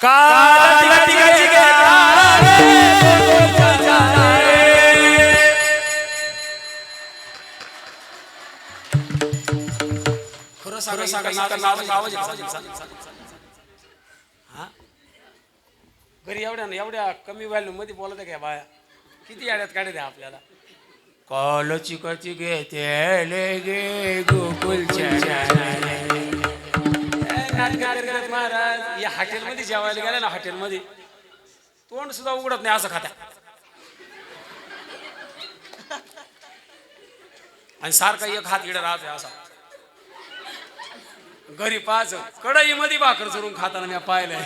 काला तिघाची घेता रे गोकुळच्या रे. खरं सांगा घरी एवढ्या कमी व्हॅल्यू मध्ये बोलत काय बाया किती याड्यात काढत आपल्याला. काल चिकाची घेते ले गे गोकुळच्या महाराज या हॉटेलमध्ये जेवायला गेल्या ना हॉटेलमध्ये तोंड सुद्धा उघडत नाही असं खात्या आणि सारखा एक हात इकडे राहतोय असा. घरी पाच कढई मध्ये भाकर चरून खाताना मी पाहिलंय.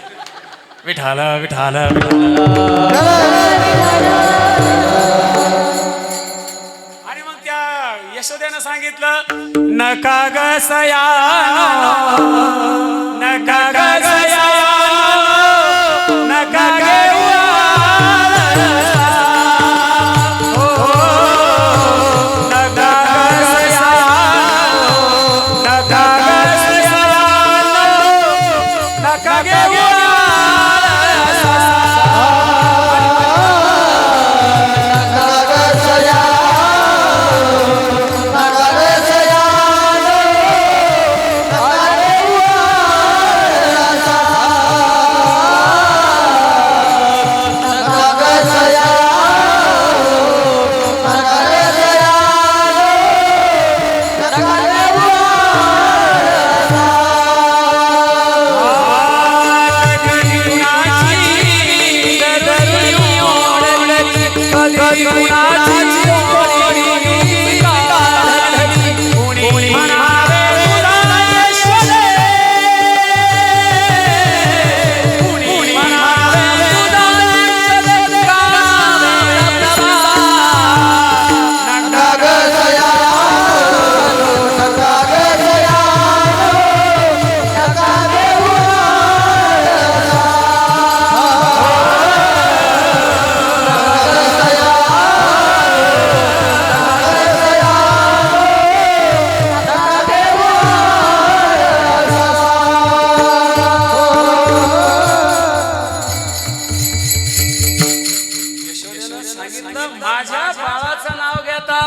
विठाल विठाल आणि मग त्या यशोदेनं सांगितलं नका ग सयानो नका ग सयानो नका ग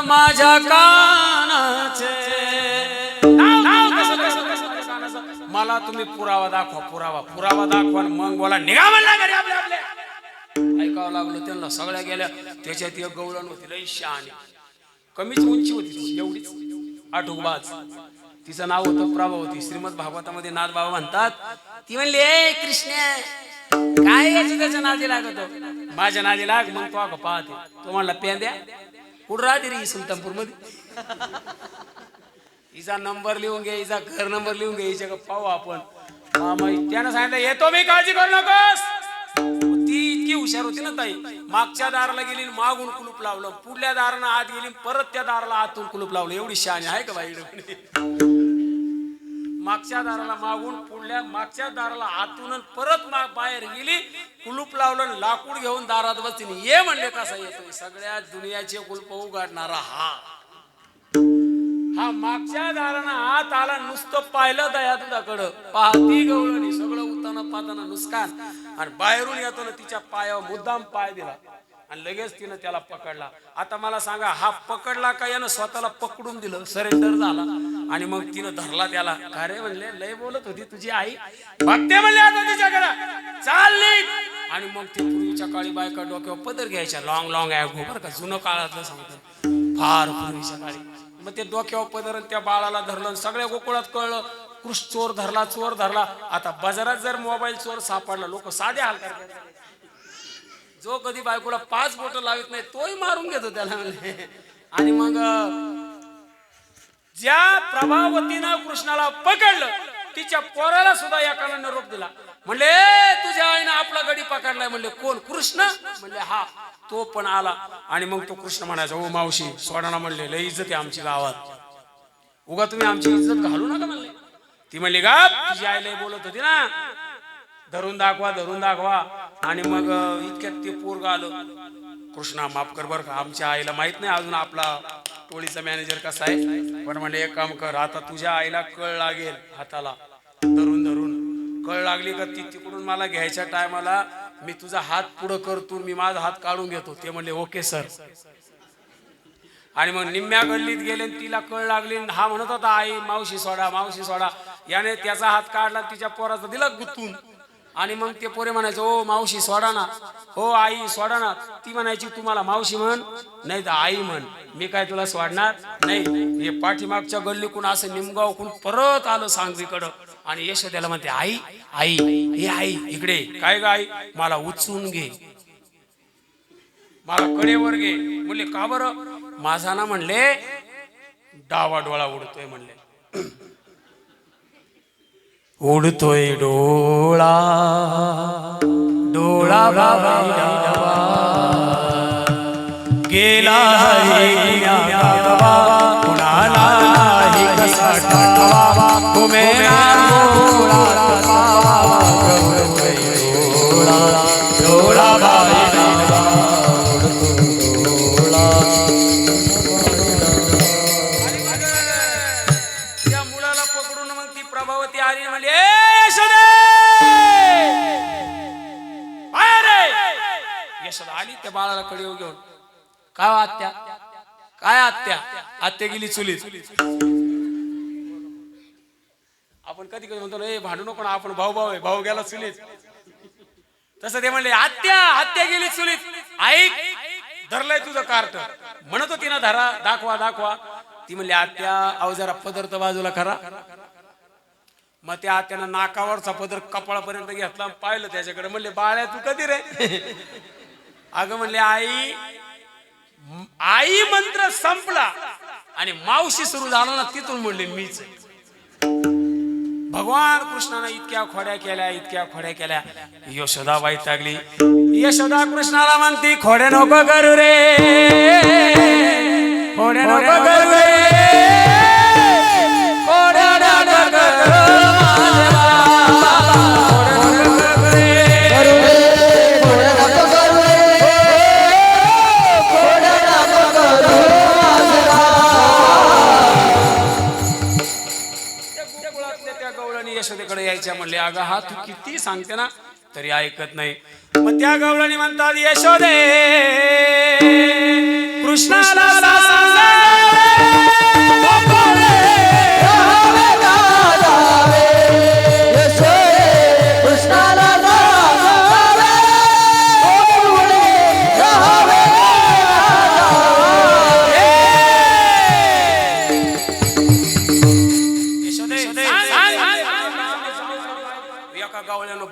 माझ्या कानाचे मला तुम्ही पुरावा दाखवा पुरावा दाखवा मग बोला निघा म्हणला घरी आपल्या ऐकावं लागलं त्यांना. सगळ्या गेल्या त्याच्यात एक गवळण होती लई शहाणी कमीच उंची होती एवढीच आठुकबाज. तिचं नाव होतं प्रभावती. श्रीमद भागवतामध्ये नाथ बाबा म्हणतात ती म्हणली ए कृष्ण काय याची त्याच्या नादी लागतो माझ्या नादी लाग मग तो का पाहते. तो म्हणला पेंद्या कुठं राहते रे सुलतानपूर मध्ये हिचा नंबर लिहून घे हिचा घर नंबर लिहून घे हिच्या पाहू आपण. त्यानं सांगितलं येतो मी काळजी करू नकोस. ती इतकी हुशार होती ना ताई मागच्या दाराला गेली मागून कुलूप लावलं पुढल्या दारानं आत गेली परत त्या दाराला आतून कुलूप लावलं. एवढी शहाणी आहे का बाई. मागच्या दाराला मागून पुढल्या मागच्या दाराला आतून परत बाहेर गेली कुलूप लावलं लाकूड घेऊन दारात बसली. ये म्हणले कसा येतोय सगळ्या दुनियाचे कुलप उघडणारा हा मागच्या दारानं आत आला नुसतं पाहिलं दया तुझ्याकडं पाहती गवळणी सगळं उताना पाताना नुसकान आणि बाहेरून येताना तिच्या पायावर मुद्दाम पाय दिला आणि लगेच तिनं त्याला पकडला. आता मला सांगा हा पकडला का यानं स्वतःला पकडून दिलं सरेंडर झाला आणि मग तिनं धरला त्याला. अरे म्हणले लय बोलत होती तुझी आई बघते म्हणले आता तिच्याकडे चालली. आणि मग ती पूर्वीच्या काळी बायका डोक्यावर पदर घ्यायच्या लॉंग ॲगो बरं का जुनं काळातलं सांगतो फार पूर्वीच्या काळी. मग ते डोक्यावर पदर त्या बाळाला धरलं सगळ्या गोकुळात कळलं कृष्ण चोर धरला. आता बाजारात जर मोबाईल चोर सापडला लोक साधे हाल करतात. जो कधी बायकोला 5 बोट लावत नाही तोही मारून घेतो त्याला. आणि मग ज्या प्रभावतीनं कृष्णाला पकडलं तिच्या पोराला सुद्धा एकाला निरोप दिला. म्हणले तुझ्या आईनं आपला गडी पकडलाय. म्हणले कोण कृष्ण. म्हणले हा तो पण आला. आणि मग तो कृष्ण म्हणायचा ओ मावशी सोडाना म्हणले लय इज्जत आहे आमची गावात उगा तुम्ही आमची इज्जत घालू नका म्हणले. ती म्हणली गा तुझी आई लय बोलत होती ना धरून दाखवा. आणि मग इतक्यात ते पोरग आलं कृष्णा माफ कर बर का आमच्या आईला माहित नाही अजून आपला टोळीचा मॅनेजर कसा आहे पण म्हणले एक काम कर आता तुझ्या आईला कळ लागेल हाताला धरून कळ लागली का ती तिकडून मला घ्यायच्या टायमाला मी तुझा हात पुढं करतो, मी माझा हात काढून घेतो. ते म्हणले ओके सर. आणि मग निम्म्या गल्लीत गेले, तिला कळ लागली. हा म्हणत होता आई मावशी सोडा, मावशी सोडा. याने त्याचा हात काढला, तिच्या पोराचा दिला गुतून. आणि मग ते पोरे म्हणायचे ओ मावशी सोडा ना, हो आई सोडा ना. ती म्हणायची तुम्हाला मावशी म्हण नाही तर आई म्हण, मी काय तुला सोडणार नाही. हे पाठीमागच्या गल्लीकून असं निमगावकून परत आलं सांगवीकडं. आणि यशोद्याला म्हणते आई आई हे आई इकडे. काय ग आई? मला उचलून घे, मला कडेवर घे. म्हणले का बरं? माझा ना म्हणले डावा डोळा उडतोय म्हणले. उडतोय डोळा डोळा बाबा गेला कुणाला कसा टाकावा डोळा डोळा त्या मुलाला पकडून मग ती प्रभावती आली म्हणली यशोदा आली त्या बाळाला कडे घेऊन. काय आत्या? काय आत्या? आत्या गेली चुलीत. आपण कधी कधी म्हणतो ए भांडू नको ना, आपण भाऊ भाऊ आहे, भाऊ गेला चुलीत. तसं ते म्हणले आत्या आत्या गेली चुलीत. ऐक धरलंय तुझं कार्ट. म्हणत होती ना धरा दाखवा दाखवा. ती म्हणली आत्या अहो जरा पदर बाजूला करा. मग त्या आत्यानं नाकावरचा पदर कपाळापर्यंत घेतला, पाहिलं त्याच्याकडे. म्हणले बाळ्या तू कधी रे? अगं म्हणले आई आई मंत्र संपला आणि मावशी सुरू झाला ना, तिथून म्हणले मीच. भगवान कृष्णाने इतक्या खोड्या केल्या, इतक्या खोड्या केल्या. यशोदा वैतागली. यशोदा कृष्णाला म्हणती खोड्या नको करू रे, खोड्या नको करू रे, खोड्या नको करू यशोदेकडे यायच्या. म्हणले अगं हा तू किती सांगते ना तरी ऐकत नाही. मग त्या गवळणी म्हणतात यशोदे कृष्णाला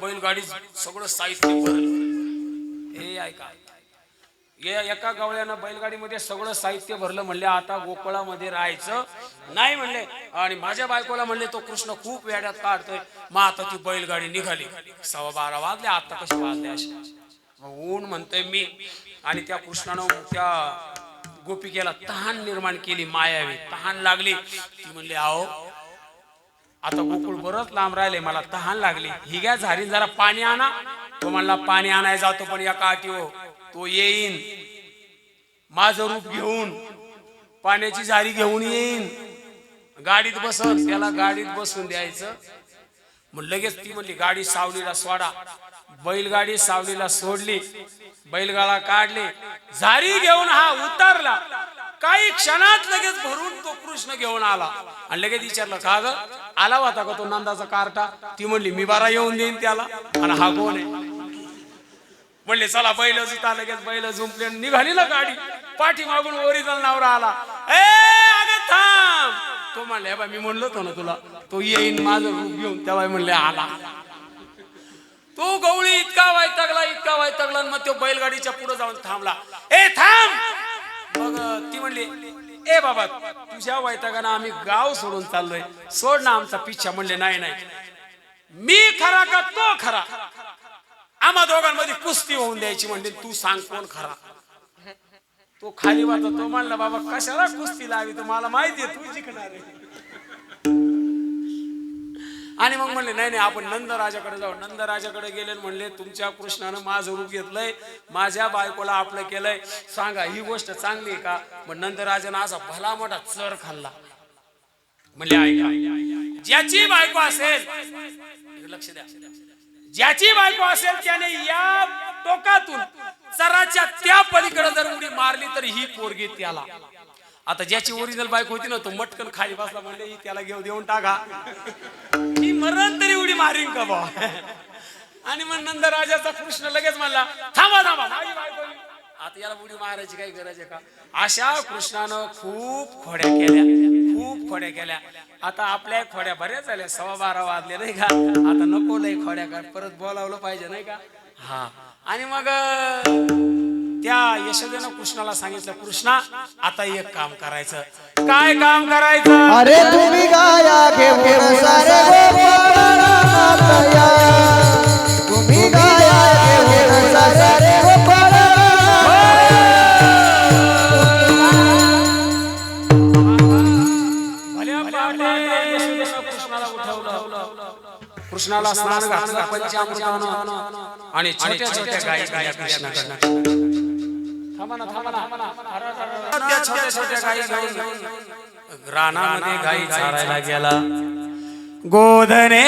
बैलगाडी सगळं साहित्य भरलं. हे ऐका एका गवळ्यानं बैलगाडीमध्ये सगळं साहित्य भरलं. म्हणले आता गोकुळामध्ये राहायचं नाही म्हणले. आणि माझ्या बायकोला म्हणले तो कृष्ण खूप वेड्यात काढतोय. मग आता ती बैलगाडी निघाली. 12:15 वाजले. आता कसे वाजले असे? ऊन म्हणतोय मी. आणि त्या कृष्णानं त्या गोपिकेला तहान निर्माण केली, मायावी तहान लागली. ती म्हणली आओ आता गोकुळ बरंच लांब राहिले, मला तहान लागली. ही घ्या झारी जरा पाणी आणा. तो म्हणला पाणी आणाय जातो पण एका अटी हो, तो येईन माझं रूप घेऊन, पाण्याची झारी घेऊन येईन, गाडीत बसन. त्याला गाडीत बसून द्यायचं. मग लगेच ती म्हणली गाडी सावलीला सोडा. बैलगाडी सावलीला सोडली, बैलगाडा काढली, झारी घेऊन हा उतरला. काही क्षणात लगेच भरून तो कृष्ण घेऊन आला. आणि लगेच विचारलं का ग आला होता का तो नंदाचा कार्टा? ती म्हणली मी बारा येऊन देईन त्याला. आणि हा कोण आहे? म्हणले चला बैल जुता. लगेच बैल जुंपले, निघाली ना गाडी. पाठी मागून ओरिजिनल नवरा आला. ए अगं थांब. तो म्हणले बा मी म्हणलो होतो ना तुला तो येईन माझं रूप घेऊन. तेव्हा म्हणले आला. तो गवळी इतका वैतागला, इतका वैतागला. मग तो बैलगाडीच्या पुढे जाऊन थांबला. ए थांब. मग ती म्हणली ए बाबा तुझ्या वैतागानं आम्ही गाव सोडून चाललोय, सोड ना आमचा पिच्छा. म्हणले नाही नाही, मी खरा का तो खरा? आम्हा दोघांमध्ये कुस्ती होऊन द्यायची. म्हणजे तू सांग कोण खरा? तो खाली वाचा. तो म्हणला बाबा कशाला कुस्ती लावी, तुम्हाला माहिती आहे तू जिंकणार आहे. आणि मग म्हणले नाही नाही आपण नंदराजाकडे जाऊ. नंदराजाकडे गेले. म्हणले तुमच्या कृष्णानं माझं रूप घेतलंय, माझ्या बायकोला आपलं केलंय, सांगा ही गोष्ट चांगली आहे का? मग नंदराजानं असा भला मोठा चर खाल्ला. म्हणले ऐका ज्याची बायको असेल, लक्ष द्या, ज्याची बायको असेल त्याने या टोकातून चराच्या त्या पलीकडे जर उडी मारली तर ही पोरगी त्याला. आता ज्याची ओरिजिनल बायको होती ना तो मटकन खाली बसला म्हणजे ही त्याला देऊन टाका, ही मरण तरी उडी मारीन का बा. आणि मग नंद राजाचा कृष्ण लगेच म्हणला थांबा थांबा, माझी बायको आता याला उडी मारायची काही गरज आहे का. अशा कृष्णानं खूप खोड्या केल्या, खूप खोड्या केल्या. आता आपल्या खोड्या बऱ्याच झाल्या, 12:15 वाजले नाही का. आता नको लय खोड्या कर, परत बोलावलं पाहिजे नाही का. हा आणि मग त्या यशोदेनं कृष्णाला सांगितलं कृष्णा आता एक काम करायचं. काय काम करायचं. अरे तुम्ही गाया घेऊन सारे गोपाळातया, तुम्ही गाया घेऊन सारे गोपाळा. कृष्णाला उठवलं, कृष्णाला स्नान घातलं पंचामृतानं आणि छोट्या छोट्या गायी गाया कृष्णाकडे. त्या छोट्या छोट्या गायी घेऊन रानामध्ये गायी चारायला गेला. गोधने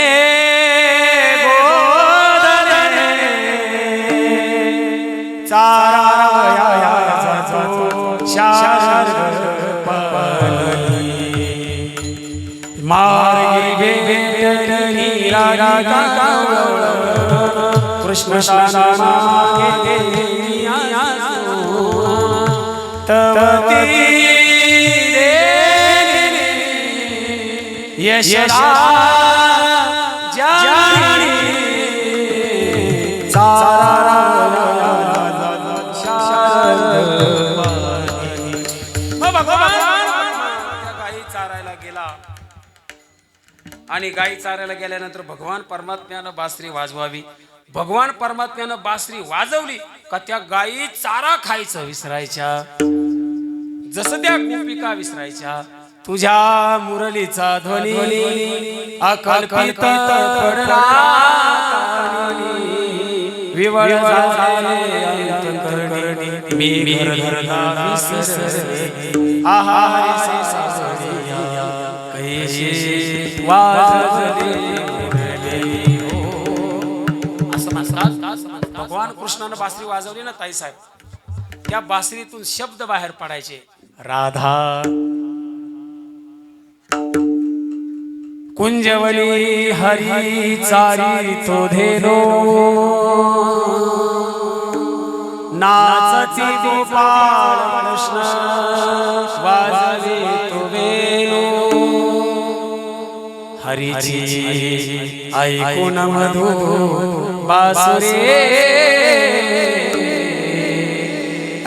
गोधने चाराया जातो शारद मार्गी भेटली राधा कृष्ण मागे तवती यशदा जानी चारा गाई चारायला गेला. आणि गाई चारायला गेल्यानंतर भगवान परमात्म्यानं बासरी वाजवावी. भगवान परमात्म्यानं बासरी वाजवली का त्या गायी चारा खायचं विसरायच्या, जसं त्या गोपिका विसरायच्या. तुझ्या मुरलीचा ध्वनी अकल्पित पडला विवळ झाले अंतःकरणी मी घरघरता विसरले आहारी सासरिया कैसे वाजले. भगवान कृष्णानं बासरी वाजवली ना ताईसाहेब, त्या बासरीतून शब्द बाहेर पडायचे. राधा कुंजवली हरी चारी तो धेनो नाचती गोपाळ कृष्ण वाजवे तो वेणू. हरीची ऐकून मधुर बासुरे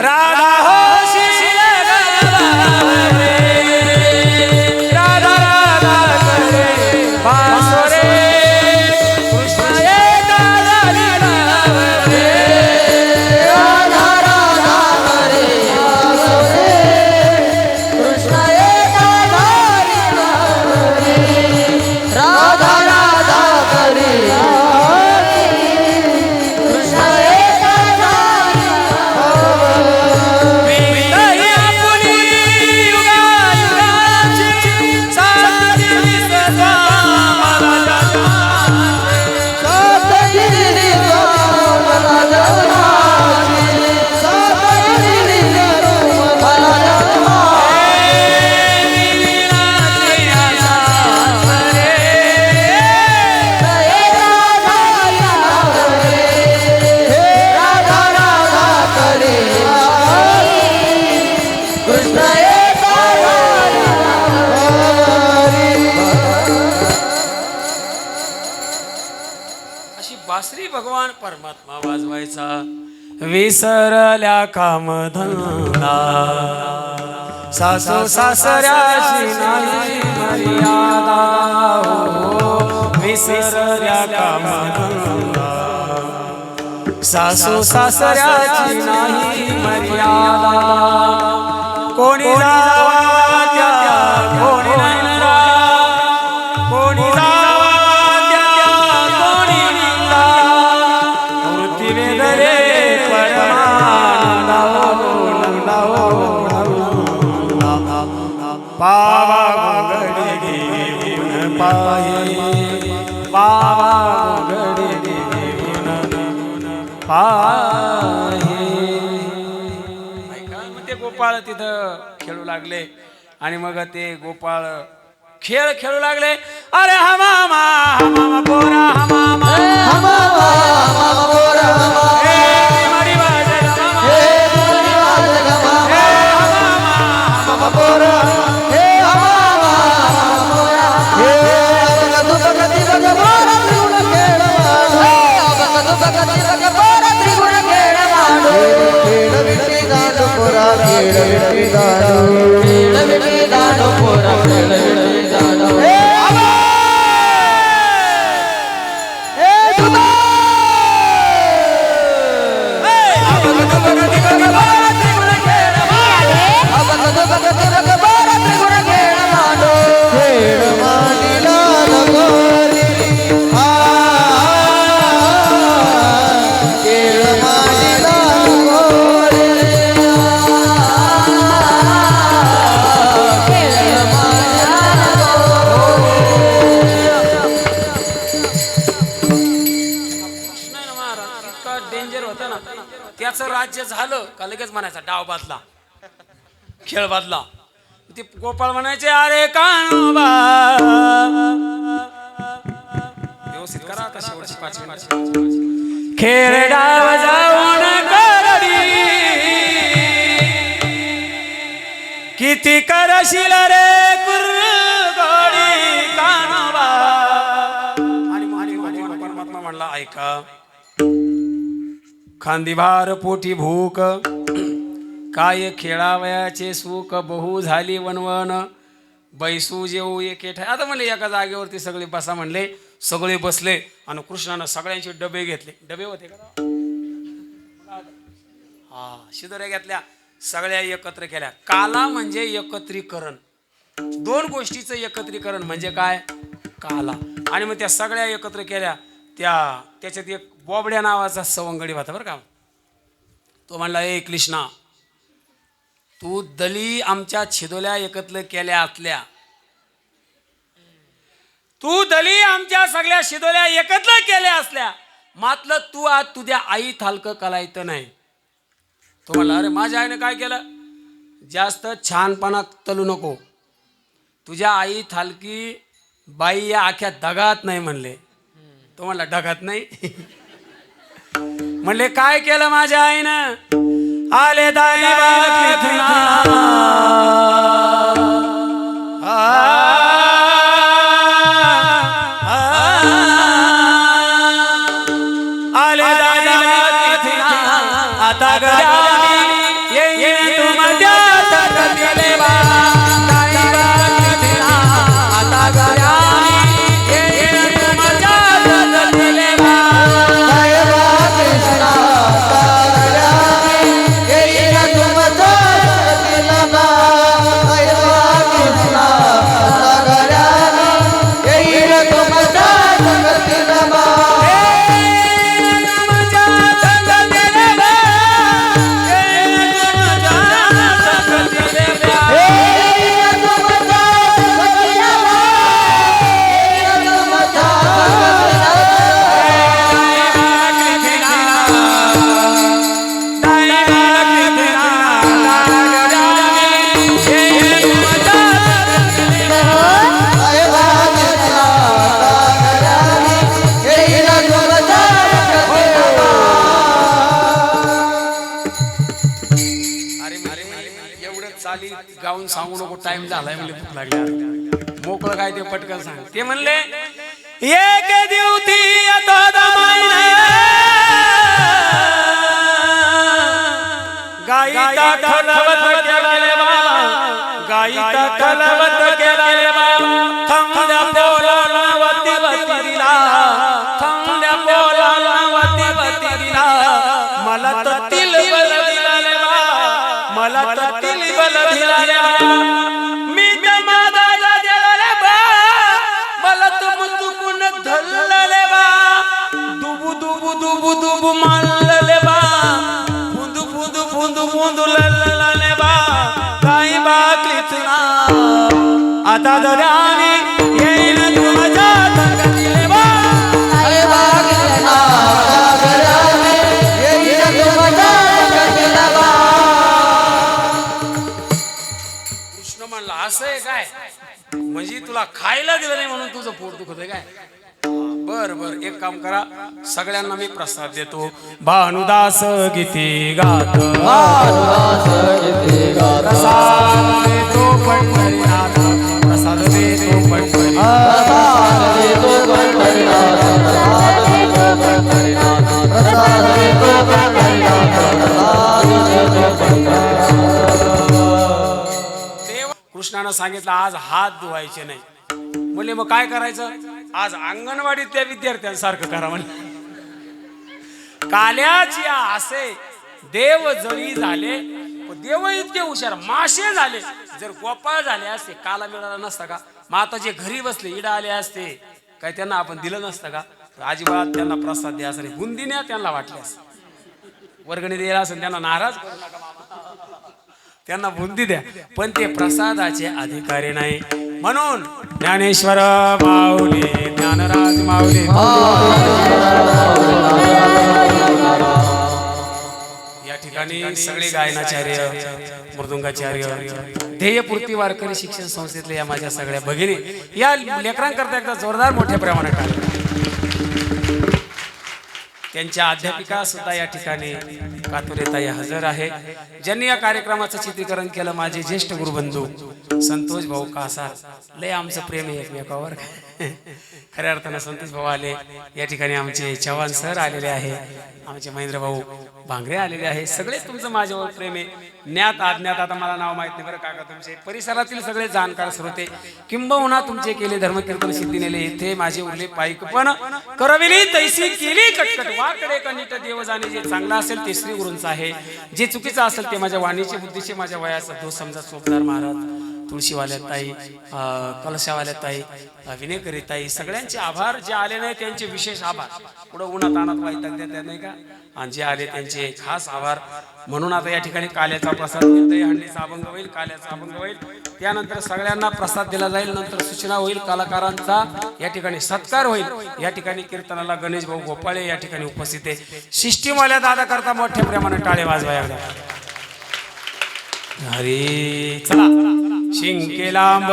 राधा होशी राधा राधा करे बासुरे कृष्ण येता रे राधा राधा करे बासुरे कृष्ण येता रे राधा राधा करे कृष्ण येता बासरी भगवान परमात्मा वाजवायचा. विसरल्या कामधंदा सासू सासऱ्याची नाही मर्यादा. विसरल्या कामधंदा सासू सासऱ्याची नाही मर्यादा. कोणी जावा त्या कोणी नाही कोणी जावा त्या कोणी निंदा. पृथ्वी दरे परमानंदा पावा गडी घेऊन पाय पाहे. ऐका, मग ते गोपाळ तिथं खेळू लागले आणि मग ते गोपाळ खेळ खेळू लागले. अरे हमामा हमामा पोरा हमामा मडी वाजे डेंजर होतं ना. त्याचं राज्य झालं का लगेच म्हणायचा डाव बादला, खेळ बादला. ते गोपाळ म्हणायचे अरे कान्होबा व्यवस्थित करा आता शेवटची 5 मिनिट. खेळ डाव जाऊन करडी किती करशील रे कुरगोडी कान्होबा. आणि परमात्मा म्हणला ऐका, खांदीभार पोटी भूक काय खेळावयाचे सुख बहु झाली वनवन बैसू जेऊ एके ठाई. आता म्हणले एका जागेवरती सगळे बसा म्हणले. सगळे बसले आणि कृष्णानं सगळ्यांचे डबे घेतले. डबे होते का? हा, शिदोऱ्या घेतल्या, सगळ्या एकत्र केल्या. काला म्हणजे एकत्रीकरण. 2 गोष्टीचं एकत्रीकरण म्हणजे काय? काला. आणि मग त्या सगळ्या एकत्र केल्या. त्याच्यात एक बोबड्या नावाचा सवंगडी होता बरं का. तो म्हणला ए कृष्णा, तू दली आमच्या छिदोल्या एकत्र केल्या असल्या, तू दली आमच्या सगळ्या शिदोल्या एकत्र केल्या असल्या मात्र तू आज तुझ्या आई थालक कलायत नाही. तो म्हणला अरे माझ्या आईने काय केलं? जास्त छानपणा तलू नको. तुझ्या आई थालकी बाई या आख्या दगात नाही म्हणले. तो म्हणला ढगात नाही. म्हणले काय केलं माझ्या आईनं? आले दाई आले दाई आता गाऊन सांगू नको, टाइम झालाय म्हणजे भूक लागली. मोकळं काय ते पटकन सांग. ते म्हणले एक दिवशी गाईता कलवत केले बाबा, गाईता कलवत केले बाबा. थंड्या पोलाला वती वती दिला, थंड्या पोलाला वती वती दिला. मला तर तिल बल दिला रे बाबा, मला तर तिल बल दिला रे बाबा. मी तर मादाला दिला रे बा, मला तर मुतुकून धरलं रे बा. दुबू दुबू दुबू दुबू मारलं रे बा, फुंदू फुंदू फुंदू फुंदू ललला रे बा. काही बाकलीच ना आता दर्याने येईल तुझ्या तगती रे बा. काही बाकलीच ना आता दर्याने म्हणजे तुला खायला दिलं नाही म्हणून तुझं पोट दुखत आहे काय? बर बर, एक काम करा, सगळ्यांना मी प्रसाद देतो. भानुदास गीते गात प्रसाद देतो पंढरीनाथ, प्रसाद देतो कृष्णानं सांगितलं आज हात धुवायचे नाही. म्हणले मग काय करायचं? आज अंगणवाडीतल्या विद्यार्थ्यांसारखं करा म्हणे. काल्याची असे देव जळी झाले, देव इतके हुशार माशे झाले. जर गोपाळ झाले असते काला मिळाला नसता का? मग आता जे घरी बसले इडा आले असते काय त्यांना आपण दिलं नसतं का? अजिबात त्यांना प्रसाद द्या असं बुंदी न्या त्यांना वाटल्यास, वर्गणी द्यायला असेल त्यांना नाराज करू नका, त्यांना बुंदी द्या, पण ते प्रसादाचे अधिकारी नाही. म्हणून ज्ञानेश्वर माऊली, ज्ञानराज माऊली, या ठिकाणी सगळे गायनाचार्य, मृदुंगाचार्य, ध्येयपूर्ती वारकरी शिक्षण संस्थेतले या माझ्या सगळ्या भगिनी, या लेकरांकरता एकदा जोरदार मोठ्या प्रमाणात टाळ्या. त्यांच्या अध्यापिका सुद्धा या ठिकाणी कातुरेताई हजर आहे. ज्यांनी या कार्यक्रमाचं चित्रीकरण केलं माझे ज्येष्ठ गुरुबंधू संतोष भाऊ कासा. लय आमचं प्रेम आहे एकमेकावर. खऱ्या अर्थानं संतोष भाऊ आले. या ठिकाणी आमचे चव्हाण सर आलेले आहे, आमचे महेंद्र भाऊ भांगरे आलेले आहे. सगळेच तुमचं माझ्यावर प्रेम आहे. ज्ञात अज्ञात आता मला नाव माहित नाही बरं काका, तुमचे परिसरातील सगळे जाणकार श्रोते, किंबहुना तुमचे केले धर्मकीर्तन सिद्धी नेले येथे माझे उरले पायिक पण करविली तैसी केली कटकट. वाकडे कनिट देव जाणे, जे चांगलं असेल ते श्री गुरूंचं आहे, जे चुकीचं असेल ते माझ्या वाणीचे बुद्धीचे माझ्या वयाचा दोष समजा. सोपदार महाराज, तुळशीवाल्या ताई, कलशावाल्या ताई, विनेकरी ताई, सगळ्यांचे आभार. जे आले नाही त्यांचे विशेष आभार. पुढं उन्हात आणत वैताग देतात नाही का, आणि जे आले त्यांचे खास आभार. म्हणून आता या ठिकाणी काल्याचा प्रसाद होईल, हंडीचा अभंग होईल, काल्याचा अभंग होईल, त्यानंतर सगळ्यांना प्रसाद दिला जाईल. नंतर सूचना होईल, कलाकारांचा या ठिकाणी सत्कार होईल. या ठिकाणी कीर्तनाला गणेश भाऊ गोपाळे या ठिकाणी उपस्थित आहे. सिस्टीमवाल्या दादा करता मोठ्या प्रमाणात टाळे वाजवा एकदा. हरी चला शिंके लांब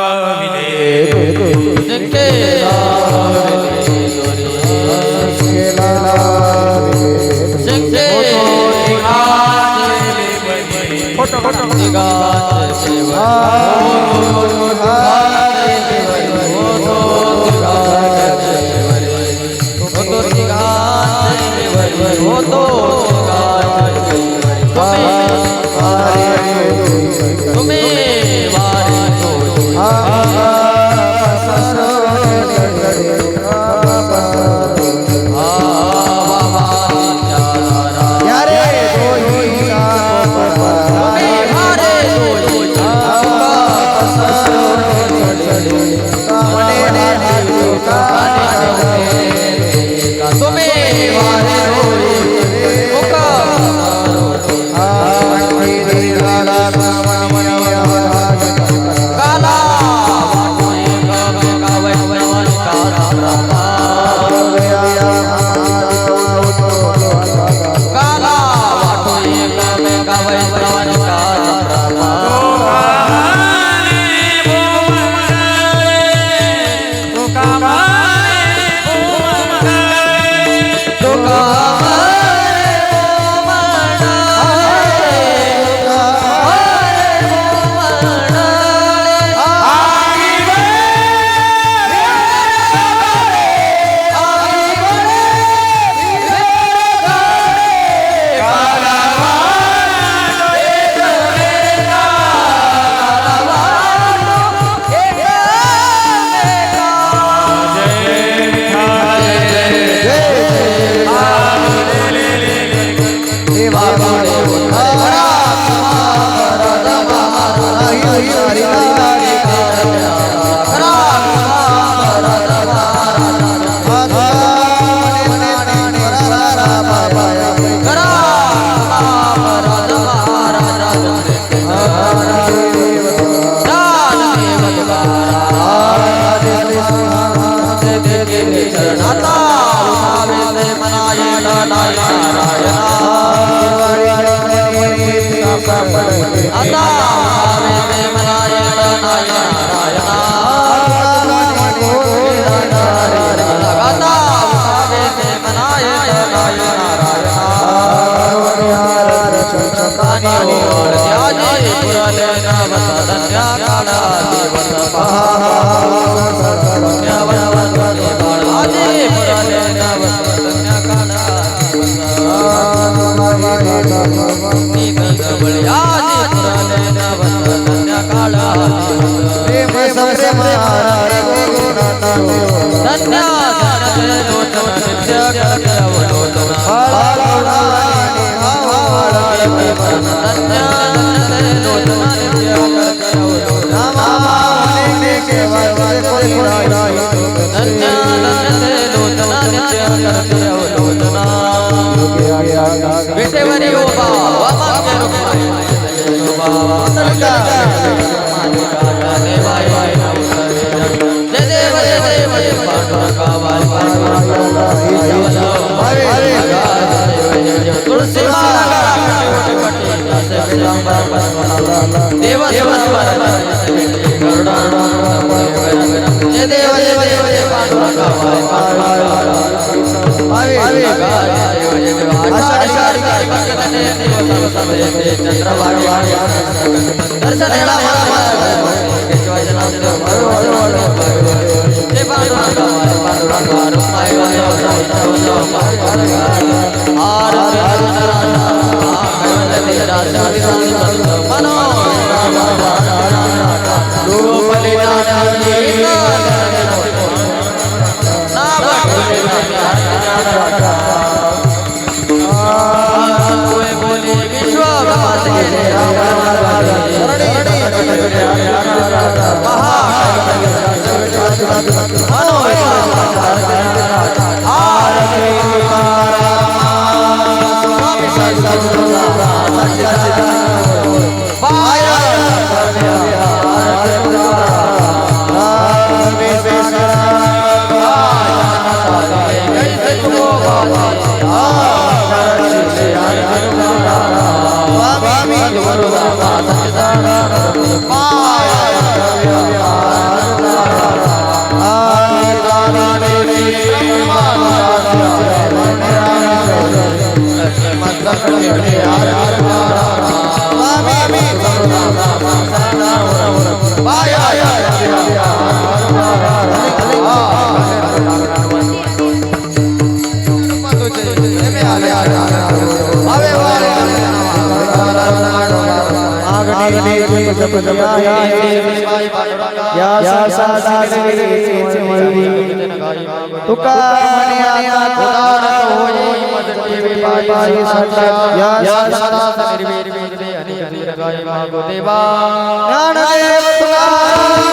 फोटो फोटो आता विटेवरी उभा वामाचे रूप शोभा तलका देवाय जय देव जय देव जय पांडुरंगा वाय तुलसी माला देव देव गरुडा जय देव जय देव जय पांडुरंगा वाय तुका ज्ञानदेव तुकाराम